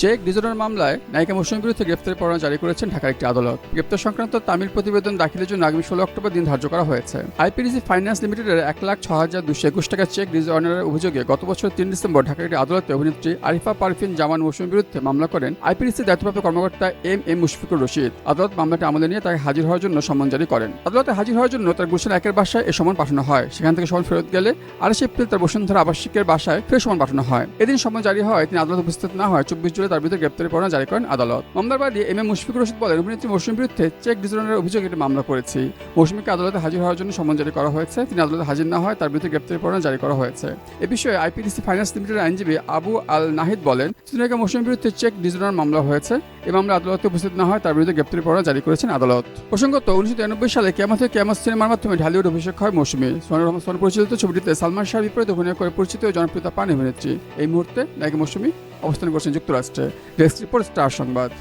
Check ডিজনের মামলায় নায়িকা মৌসুমীর বিরুদ্ধে গ্রেফতারি পরোয়ানা জারি করেছেন ঢাকার একটি আদালত। গ্রেপ্তার সংক্রান্ত তামিল প্রতিবেদন দাখিলের জন্য আগামী 16 অক্টোবর দিন ধার্য করা হয়েছে। আইপিডিসি ফাইন্যান্স লিমিটেডের 1,06,221 টাকা চেক ডিজঅনারের অভিযোগে গত বছর 3 ডিসেম্বর ঢাকার একটি আদালতে অভিনেত্রী আরিফা পারভিন জামান মৌসুমীর বিরুদ্ধে মামলা করেন আইপিডিসির দায়িত্বপ্রাপ্ত কর্মকর্তা এম মুশফিকুর রশিদ। আদালত মামলাটি আমলে নিয়ে তাকে হাজির হওয়ার জন্য সমন জারি করেন। আদালতে হাজির হওয়ার জন্য তার গুলশান 1-এর বাসায় এই সমন পাঠানো হয়। সেখান থেকে সমন ফেরত গেলে 28 এপ্রিল তার বসুন্ধরা আবাসিকের বাসায় ফের সমন পাঠানো হয়। এদিন সমন জারি হয় তিনি আদালতে উপস্থিত না হয় 24 জুলাই তার বিরুদ্ধে গ্রেপ্তারি পরোয়ানা জারি করেন আদালত। মামলার বাদী এম মুশফিকুর রশিদ বলেন, অভিনেত্রী মৌসুমীর বিরুদ্ধে চেক ডিজঅনারের অভিযোগে একটি মামলা করেছি। মৌসুমীকে আদালতে হাজির হওয়ার জন্য সমন জারি করা হয়েছে। তিনি আদালতে হাজির না হয় তার বিরুদ্ধে গ্রেপ্তারি পরোয়ানা জারি করা হয়েছে। এ বিষয়ে আইপিডিসি ফাইন্যান্স লিমিটেডের আইনজীবী আবু আল নাহিদ বলেন, চিত্রনায়িকা মৌসুমীর বিরুদ্ধে চেক ডিজঅনার মামলা হয়েছে। এই মামলা আদালতে উপস্থিত না হয় তার বিরুদ্ধে গ্রেপ্তারি পরোয়ানা জারি করেছেন আদালত। প্রসঙ্গত 1993 সালে কিয়ামত সিনেমার মাধ্যমে ঢালিউড অভিষেক হয় মৌসুমী। সোহেল রহমান সোহেল পরিচালিত ছবিটিতে সালমান শাহর বিপরীতে অভিনয় করে পরিচিত ও জনপ্রিয়তা পান অভিনেত্রী। এই মুহূর্তে নায়িকা মৌসুমী অবস্থান করছেন যুক্তরাষ্ট্রে। ডেস্ক রিপোর্ট, স্টার সংবাদ।